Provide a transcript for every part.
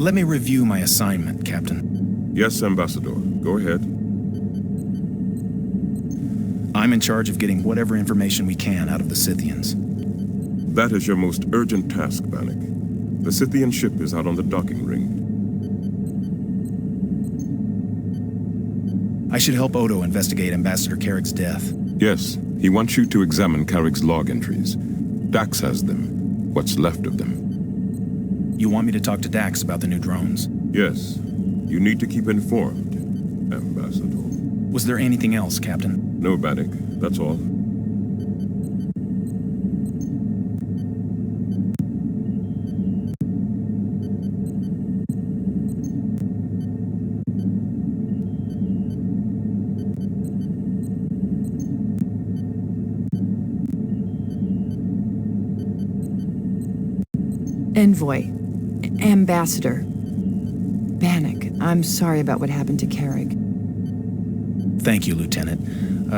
Let me review my assignment, Captain. Yes, Ambassador. Go ahead. I'm in charge of getting whatever information we can out of the Scythians. That is your most urgent task, Bannock. The Scythian ship is out on the docking ring. I should help Odo investigate Ambassador Karrig's death. Yes, he wants you to examine Karrig's log entries. Dax has them. What's left of them. You want me to talk to Dax about the new drones? Yes. You need to keep informed, Ambassador. Was there anything else, Captain? No, Bannock. That's all. Envoy. Ambassador. Bannock, I'm sorry about what happened to Karrig. Thank you, Lieutenant.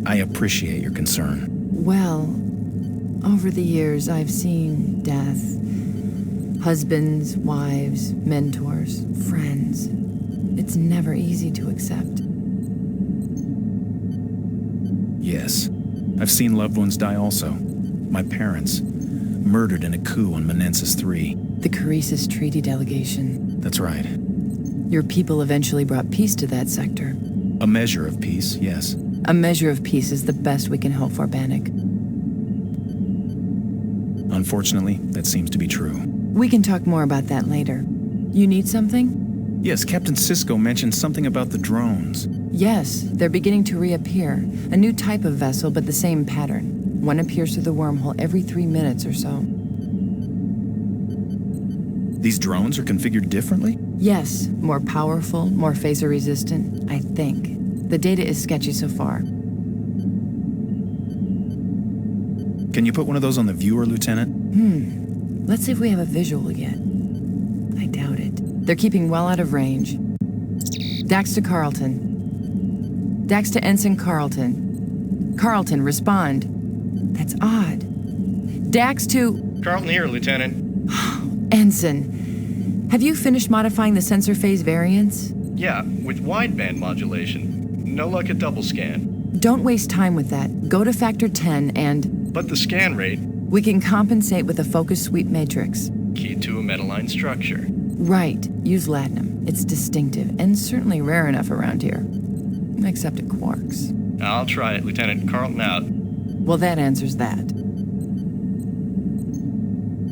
I appreciate your concern. Well, over the years I've seen death. Husbands, wives, mentors, friends. It's never easy to accept. Yes. I've seen loved ones die also. My parents. Murdered in a coup on Menensis III. The Caresis Treaty delegation. That's right. Your people eventually brought peace to that sector. A measure of peace, yes. A measure of peace is the best we can hope for, Bannock. Unfortunately, that seems to be true. We can talk more about that later. You need something? Yes, Captain Sisko mentioned something about the drones. Yes, they're beginning to reappear. A new type of vessel, but the same pattern. One appears through the wormhole every 3 minutes or so. These drones are configured differently? Yes, more powerful, more phaser-resistant, I think. The data is sketchy so far. Can you put one of those on the viewer, Lieutenant? Let's see if we have a visual yet. I doubt it. They're keeping well out of range. Dax to Carlton. Dax to Ensign Carlton. Carlton, respond. That's odd. Dax to... Carlton here, Lieutenant. Ensign, have you finished modifying the sensor phase variants? Yeah, with wideband modulation. No luck at double scan. Don't waste time with that. Go to factor 10 and... But the scan rate... We can compensate with a focus sweep matrix. Key to a metaline structure. Right. Use latinum. It's distinctive, and certainly rare enough around here. Except at Quarks. I'll try it, Lieutenant. Carlton out. Well, that answers that.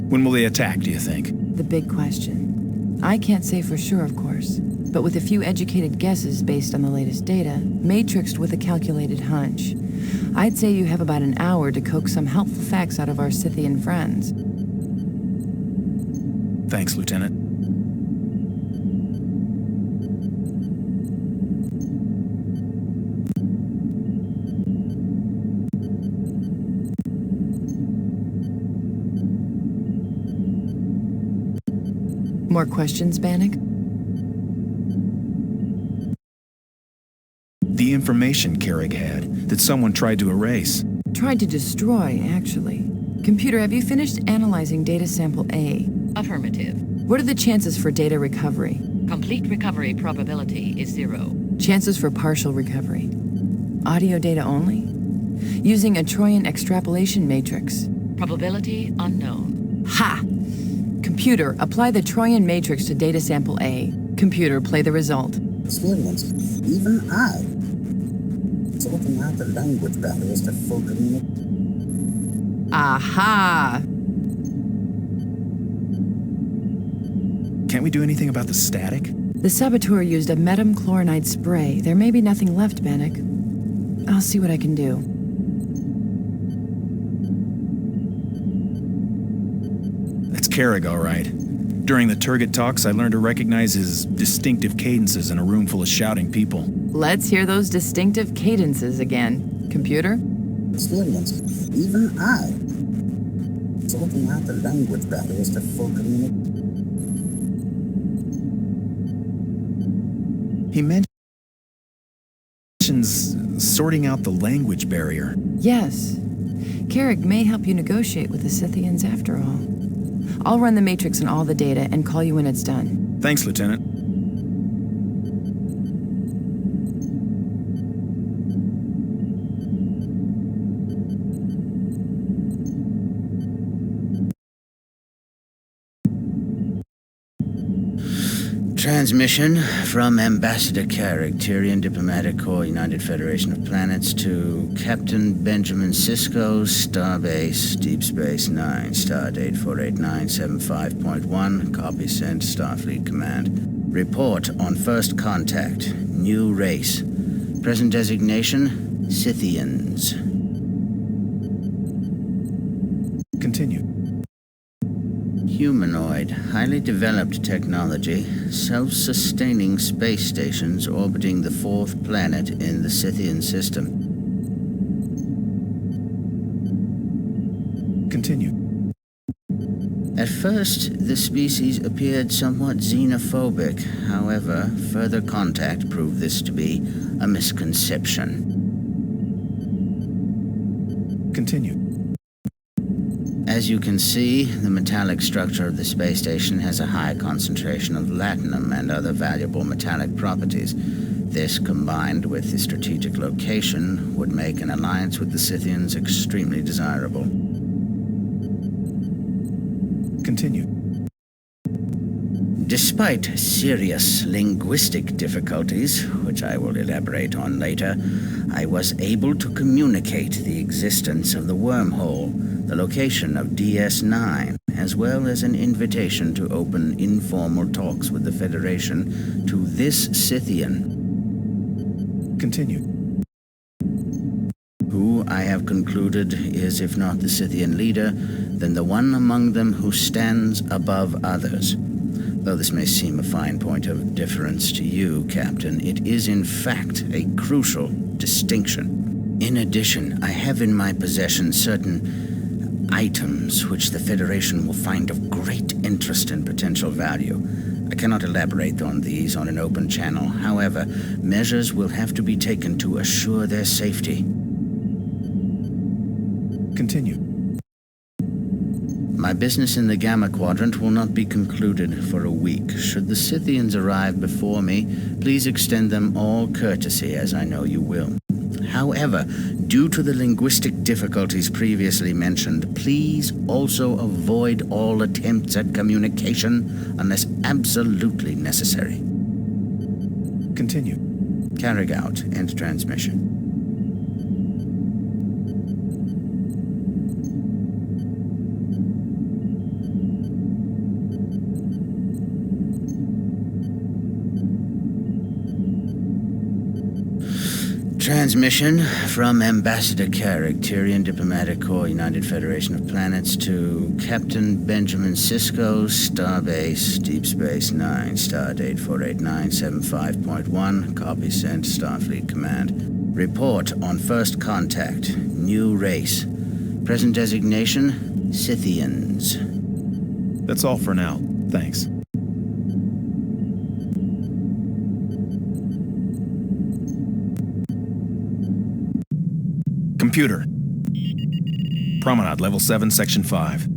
When will they attack, do you think? The big question. I can't say for sure, of course, but with a few educated guesses based on the latest data, matrixed with a calculated hunch, I'd say you have about an hour to coax some helpful facts out of our Scythian friends. Thanks, Lieutenant. More questions, Bannock? The information Karrig had that someone tried to erase. Tried to destroy, actually. Computer, have you finished analyzing data sample A? Affirmative. What are the chances for data recovery? Complete recovery probability is 0. Chances for partial recovery? Audio data only? Using a Trojan extrapolation matrix? Probability unknown. Ha! Computer, apply the Trojan matrix to data sample A. Computer, play the result. Experience, even I. Sorting out the language barriers to full communication. Aha! Can't we do anything about the static? The saboteur used a metam chlorinide spray. There may be nothing left, Bannock. I'll see what I can do. That's Karrig, all right. During the Turget talks, I learned to recognize his distinctive cadences in a room full of shouting people. Let's hear those distinctive cadences again. Computer? Experience, even I. Sorting out the language barriers to full communication. He mentions sorting out the language barrier. Yes. Karrig may help you negotiate with the Scythians after all. I'll run the matrix and all the data and call you when it's done. Thanks, Lieutenant. Transmission from Ambassador Karrig, Tyrian Diplomatic Corps, United Federation of Planets, to Captain Benjamin Sisko, Starbase, Deep Space Nine, Stardate 48975.1, copy sent, Starfleet Command. Report on first contact, new race. Present designation, Scythians. Continue. Humanoid, highly developed technology, self-sustaining space stations orbiting the fourth planet in the Scythian system. Continue. At first, the species appeared somewhat xenophobic. However, further contact proved this to be a misconception. Continue. As you can see, the metallic structure of the space station has a high concentration of latinum and other valuable metallic properties. This, combined with the strategic location, would make an alliance with the Scythians extremely desirable. Continue. Despite serious linguistic difficulties, which I will elaborate on later, I was able to communicate the existence of the wormhole, the location of DS9, as well as an invitation to open informal talks with the Federation to this Scythian. Continue. Who I have concluded is, if not the Scythian leader, then the one among them who stands above others. Though this may seem a fine point of difference to you, Captain, it is in fact a crucial distinction. In addition, I have in my possession certain items which the Federation will find of great interest and potential value. I cannot elaborate on these on an open channel. However, measures will have to be taken to assure their safety. Continue. My business in the Gamma Quadrant will not be concluded for a week. Should the Scythians arrive before me, please extend them all courtesy, as I know you will. However, due to the linguistic difficulties previously mentioned, please also avoid all attempts at communication unless absolutely necessary. Continue. Karrig out. End transmission. Transmission from Ambassador Karrig, Tyrian Diplomatic Corps, United Federation of Planets, to Captain Benjamin Sisko, Starbase, Deep Space Nine, Stardate 48975.1, copy sent, Starfleet Command. Report on first contact, new race. Present designation, Scythians. That's all for now. Thanks. Computer. Promenade, level 7, section 5.